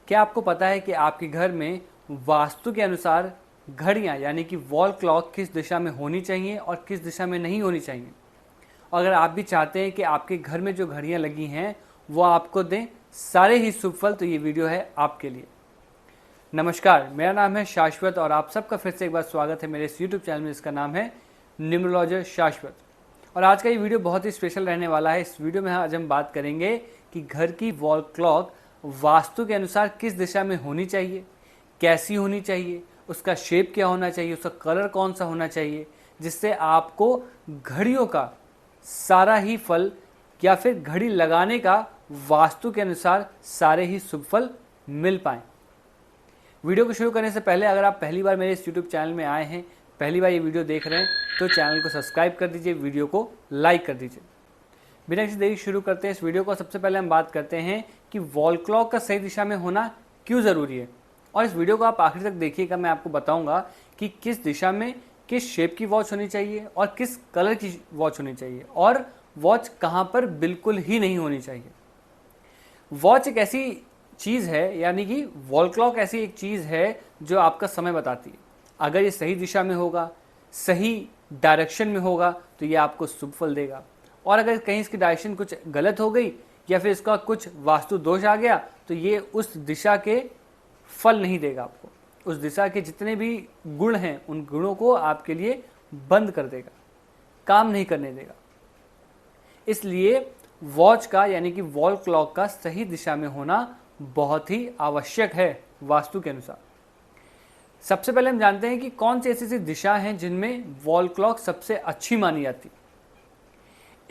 क्या आपको पता है कि आपके घर में वास्तु के अनुसार घड़ियाँ यानी कि वॉल क्लॉक किस दिशा में होनी चाहिए और किस दिशा में नहीं होनी चाहिए? अगर आप भी चाहते हैं कि आपके घर में जो घड़ियाँ लगी हैं वो आपको दें सारे ही शुभ फल, तो ये वीडियो है आपके लिए। नमस्कार, मेरा नाम है शाश्वत और आप सबका फिर से एक बार स्वागत है मेरे इस यूट्यूब चैनल में, जिसका नाम है न्यूमरोलॉजर शाश्वत। और आज का ये वीडियो बहुत ही स्पेशल रहने वाला है। इस वीडियो में आज हम बात करेंगे कि घर की वॉल क्लॉक वास्तु के अनुसार किस दिशा में होनी चाहिए, कैसी होनी चाहिए, उसका शेप क्या होना चाहिए, उसका कलर कौन सा होना चाहिए, जिससे आपको घड़ियों का सारा ही फल या फिर घड़ी लगाने का वास्तु के अनुसार सारे ही शुभ फल मिल पाएँ। वीडियो को शुरू करने से पहले अगर आप पहली बार मेरे इस यूट्यूब चैनल में आए हैं, पहली बार ये वीडियो देख रहे हैं, तो चैनल को सब्सक्राइब कर दीजिए, वीडियो को लाइक कर दीजिए। बिना किसी देरी शुरू करते हैं इस वीडियो को। सबसे पहले हम बात करते हैं कि वॉल क्लॉक का सही दिशा में होना क्यों ज़रूरी है। और इस वीडियो को आप आखिर तक देखिएगा, मैं आपको बताऊंगा कि किस दिशा में किस शेप की वॉच होनी चाहिए और किस कलर की वॉच होनी चाहिए, और वॉच कहाँ पर बिल्कुल ही नहीं होनी चाहिए। वॉच एक ऐसी चीज़ है, यानी कि वॉल क्लॉक ऐसी एक चीज़ है जो आपका समय बताती है। अगर ये सही दिशा में होगा, सही डायरेक्शन में होगा, तो ये आपको शुभ फल देगा। और अगर कहीं इसकी डायरेक्शन कुछ गलत हो गई या फिर इसका कुछ वास्तु दोष आ गया, तो ये उस दिशा के फल नहीं देगा आपको। उस दिशा के जितने भी गुण हैं उन गुणों को आपके लिए बंद कर देगा, काम नहीं करने देगा। इसलिए वॉच का यानी कि वॉल क्लॉक का सही दिशा में होना बहुत ही आवश्यक है वास्तु के अनुसार। सबसे पहले हम जानते हैं कि कौन सी ऐसी दिशा हैं जिनमें वॉल क्लॉक सबसे अच्छी मानी जाती है।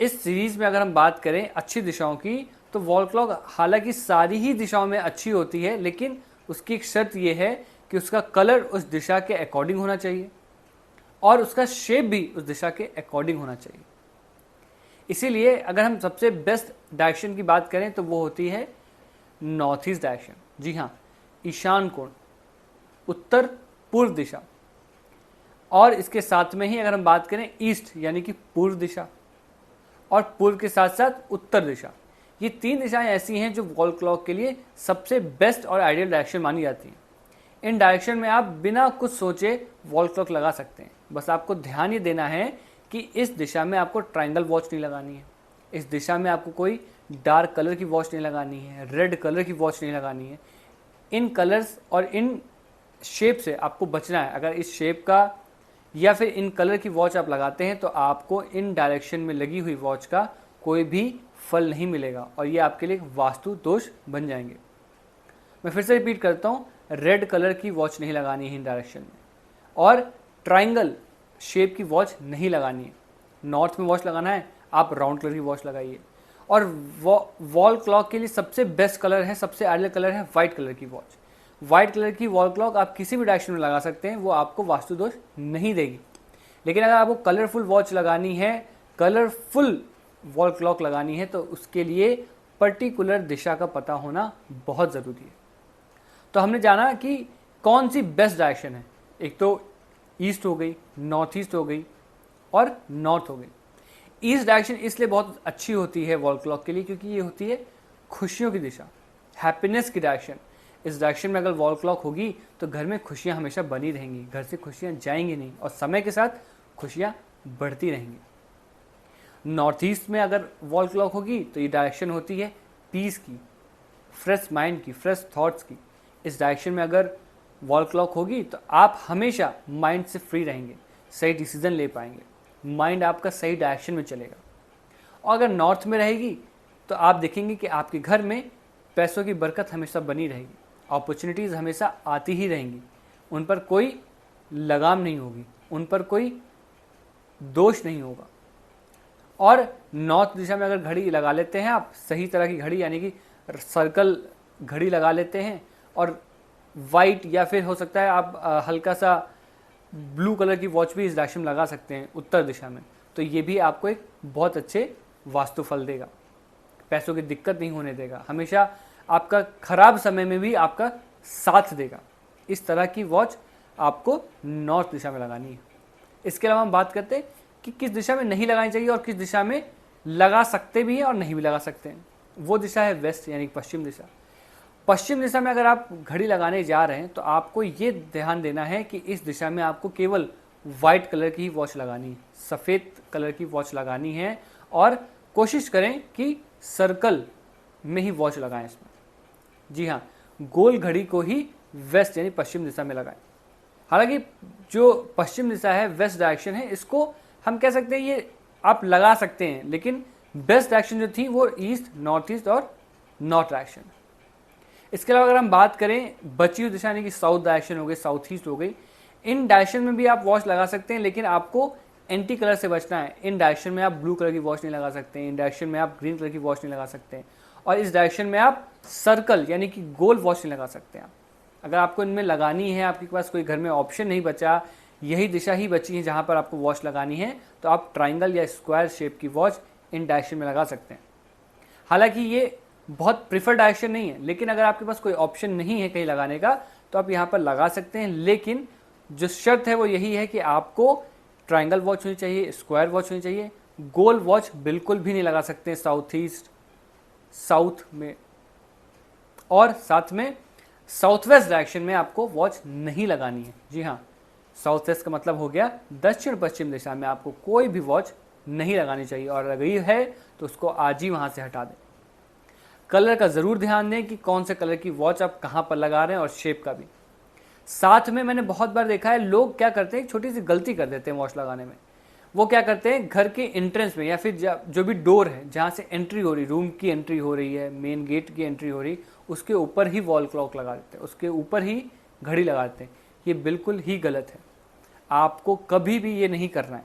इस सीरीज में अगर हम बात करें अच्छी दिशाओं की, तो वॉल क्लॉक हालांकि सारी ही दिशाओं में अच्छी होती है, लेकिन उसकी एक शर्त यह है कि उसका कलर उस दिशा के अकॉर्डिंग होना चाहिए और उसका शेप भी उस दिशा के अकॉर्डिंग होना चाहिए। इसीलिए अगर हम सबसे बेस्ट डायरेक्शन की बात करें तो वो होती है नॉर्थ ईस्ट डायरेक्शन। जी हाँ, ईशान कोण, उत्तर पूर्व दिशा। और इसके साथ में ही अगर हम बात करें ईस्ट यानी कि पूर्व दिशा, और पूर्व के साथ साथ उत्तर दिशा। ये तीन दिशाएं ऐसी हैं जो वॉल क्लॉक के लिए सबसे बेस्ट और आइडियल डायरेक्शन मानी जाती हैं। इन डायरेक्शन में आप बिना कुछ सोचे वॉल क्लॉक लगा सकते हैं। बस आपको ध्यान ये देना है कि इस दिशा में आपको ट्रायंगल वॉच नहीं लगानी है, इस दिशा में आपको कोई डार्क कलर की वॉच नहीं लगानी है, रेड कलर की वॉच नहीं लगानी है। इन कलर्स और इन शेप से आपको बचना है। अगर इस शेप का या फिर इन कलर की वॉच आप लगाते हैं तो आपको इन डायरेक्शन में लगी हुई वॉच का कोई भी फल नहीं मिलेगा और ये आपके लिए वास्तु दोष बन जाएंगे। मैं फिर से रिपीट करता हूँ, रेड कलर की वॉच नहीं लगानी है इन डायरेक्शन में, और ट्राइंगल शेप की वॉच नहीं लगानी है। नॉर्थ में वॉच लगाना है, आप राउंड कलर की वॉच लगाइए। और वॉल क्लॉक के लिए सबसे बेस्ट कलर है, सबसे आइडियल कलर है वाइट कलर की वॉच। वाइट कलर की वॉल क्लॉक आप किसी भी डायरेक्शन में लगा सकते हैं, वो आपको वास्तु दोष नहीं देगी। लेकिन अगर आपको कलरफुल वॉच लगानी है, कलरफुल वॉल क्लॉक लगानी है, तो उसके लिए पर्टिकुलर दिशा का पता होना बहुत ज़रूरी है। तो हमने जाना कि कौन सी बेस्ट डायरेक्शन है। एक तो ईस्ट हो गई, नॉर्थ ईस्ट हो गई और नॉर्थ हो गई। ईस्ट डायरेक्शन इसलिए बहुत अच्छी होती है वॉल क्लॉक के लिए क्योंकि ये होती है खुशियों की दिशा, हैप्पीनेस की डायरेक्शन। इस डायरेक्शन में अगर वॉल क्लॉक होगी तो घर में खुशियां हमेशा बनी रहेंगी, घर से खुशियां जाएंगी नहीं और समय के साथ खुशियां बढ़ती रहेंगी। नॉर्थ ईस्ट में अगर वॉल क्लॉक होगी तो ये डायरेक्शन होती है पीस की, फ्रेश माइंड की, फ्रेश थॉट्स की। इस डायरेक्शन में अगर वॉल क्लॉक होगी तो आप हमेशा माइंड से फ्री रहेंगे, सही डिसीजन ले पाएंगे, माइंड आपका सही डायरेक्शन में चलेगा। और अगर नॉर्थ में रहेगी तो आप देखेंगे कि आपके घर में पैसों की बरकत हमेशा बनी रहेगी, अपॉर्चुनिटीज़ हमेशा आती ही रहेंगी, उन पर कोई लगाम नहीं होगी, उन पर कोई दोष नहीं होगा। और नॉर्थ दिशा में अगर घड़ी लगा लेते हैं आप, सही तरह की घड़ी यानी कि सर्कल घड़ी लगा लेते हैं, और वाइट या फिर हो सकता है आप हल्का सा ब्लू कलर की वॉच भी इस डायरेक्शन में लगा सकते हैं उत्तर दिशा में, तो ये भी आपको एक बहुत अच्छे वास्तु फल देगा, पैसों की दिक्कत नहीं होने देगा, हमेशा आपका खराब समय में भी आपका साथ देगा। इस तरह की वॉच आपको नॉर्थ दिशा में लगानी है। इसके अलावा हम बात करते हैं कि किस दिशा में नहीं लगानी चाहिए और किस दिशा में लगा सकते भी हैं और नहीं भी लगा सकते हैं। वो दिशा है वेस्ट यानी पश्चिम दिशा। पश्चिम दिशा में अगर आप घड़ी लगाने जा रहे हैं तो आपको ये ध्यान देना है कि इस दिशा में आपको केवल वाइट कलर की ही वॉच लगानी है, सफ़ेद कलर की वॉच लगानी है, और कोशिश करें कि सर्कल में ही वॉच लगाएं इसमें। जी हाँ, गोल घड़ी को ही वेस्ट यानी पश्चिम दिशा में लगाएं। हालांकि जो पश्चिम दिशा है, वेस्ट डायरेक्शन है, इसको हम कह सकते हैं ये आप लगा सकते हैं, लेकिन बेस्ट डायरेक्शन जो थी वो ईस्ट, नॉर्थ ईस्ट और नॉर्थ डायरेक्शन। इसके अलावा अगर हम बात करें बची हुई दिशा यानी कि साउथ डायरेक्शन हो गई, साउथ ईस्ट हो गई, इन डायरेक्शन में भी आप वॉच लगा सकते हैं, लेकिन आपको एंटी कलर से बचना है। इन डायरेक्शन में आप ब्लू कलर की वॉच नहीं लगा सकते, इन डायरेक्शन में आप ग्रीन कलर की वॉच नहीं लगा सकते, और इस डायरेक्शन में आप सर्कल यानी कि गोल वॉच नहीं लगा सकते आप। अगर आपको इनमें लगानी है, आपके पास कोई घर में ऑप्शन नहीं बचा, यही दिशा ही बची है जहाँ पर आपको वॉच लगानी है, तो आप ट्राइंगल या स्क्वायर शेप की वॉच इन डायरेक्शन में लगा सकते हैं। हालांकि ये बहुत प्रिफर डायरेक्शन नहीं है, लेकिन अगर आपके पास कोई ऑप्शन नहीं है कहीं लगाने का तो आप यहाँ पर लगा सकते हैं, लेकिन जो शर्त है वो यही है कि आपको ट्राइंगल वॉच होनी चाहिए, स्क्वायर वॉच होनी चाहिए, गोल वॉच बिल्कुल भी नहीं लगा सकते साउथ ईस्ट, साउथ में, और साथ में साउथ वेस्ट डायरेक्शन में आपको वॉच नहीं लगानी है। जी हाँ, साउथ वेस्ट का मतलब हो गया दक्षिण पश्चिम दिशा में आपको कोई भी वॉच नहीं लगानी चाहिए, और लगी है तो उसको आज ही वहाँ से हटा दें। कलर का ज़रूर ध्यान दें कि कौन से कलर की वॉच आप कहाँ पर लगा रहे हैं, और शेप का भी। साथ में मैंने बहुत बार देखा है लोग क्या करते हैं, छोटी सी गलती कर देते हैं वॉच लगाने में। वो क्या करते हैं, घर के एंट्रेंस में या फिर जो भी डोर है जहाँ से एंट्री हो रही, रूम की एंट्री हो रही है, मेन गेट की एंट्री हो रही, उसके ऊपर ही वॉल क्लॉक लगा देते हैं, उसके ऊपर ही घड़ी लगा देते हैं। ये बिल्कुल ही गलत है, आपको कभी भी ये नहीं करना है।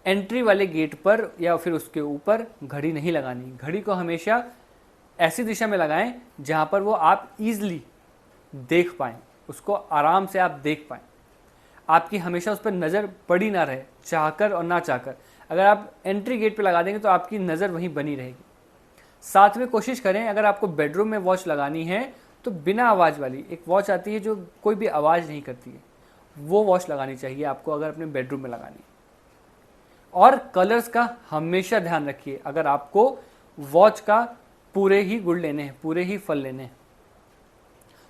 एंट्री वाले गेट पर या फिर उसके ऊपर घड़ी नहीं लगानी। घड़ी को हमेशा ऐसी दिशा में लगाएं जहाँ पर वो आप ईजिली देख पाएँ, उसको आराम से आप देख पाएँ, आपकी हमेशा उस पर नज़र पड़ी ना रहे, चाहकर और ना चाहकर। अगर आप एंट्री गेट पे लगा देंगे तो आपकी नज़र वहीं बनी रहेगी। साथ में कोशिश करें, अगर आपको बेडरूम में वॉच लगानी है तो बिना आवाज़ वाली एक वॉच आती है जो कोई भी आवाज़ नहीं करती है, वो वॉच लगानी चाहिए आपको अगर अपने बेडरूम में लगानी है। और कलर्स का हमेशा ध्यान रखिए, अगर आपको वॉच का पूरे ही गुण लेने हैं, पूरे ही फल लेने हैं।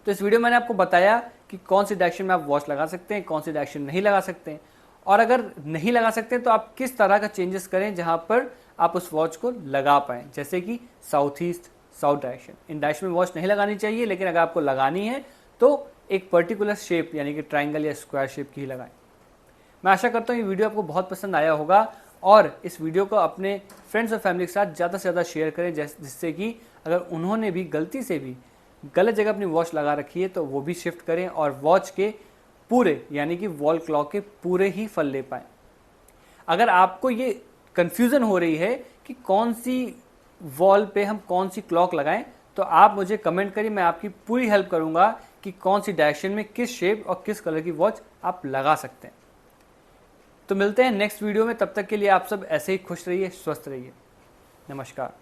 तो इस वीडियो में मैंने आपको बताया कि कौन सी डायरेक्शन में आप वॉच लगा सकते हैं, कौन सी डायरेक्शन नहीं लगा सकते हैं, और अगर नहीं लगा सकते तो आप किस तरह का चेंजेस करें जहां पर आप उस वॉच को लगा पाएँ, जैसे कि साउथ ईस्ट, साउथ डायरेक्शन। इन डायरेक्शन में वॉच नहीं लगानी चाहिए, लेकिन अगर आपको लगानी है तो एक पर्टिकुलर शेप यानी कि ट्राइंगल या स्क्वायर शेप की ही लगाएं। मैं आशा करता हूँ ये वीडियो आपको बहुत पसंद आया होगा, और इस वीडियो को अपने फ्रेंड्स और फैमिली के साथ ज़्यादा से ज़्यादा शेयर करें, जिससे कि अगर उन्होंने भी गलती से भी गलत जगह अपनी वॉच लगा रखी है तो वो भी शिफ्ट करें और वॉच के पूरे यानी कि वॉल क्लॉक के पूरे ही फल ले पाएँ। अगर आपको ये कन्फ्यूज़न हो रही है कि कौन सी वॉल पे हम कौन सी क्लॉक लगाएं, तो आप मुझे कमेंट करिए, मैं आपकी पूरी हेल्प करूंगा कि कौन सी डायरेक्शन में किस शेप और किस कलर की वॉच आप लगा सकते हैं। तो मिलते हैं नेक्स्ट वीडियो में, तब तक के लिए आप सब ऐसे ही खुश रहिए, स्वस्थ रहिए। नमस्कार।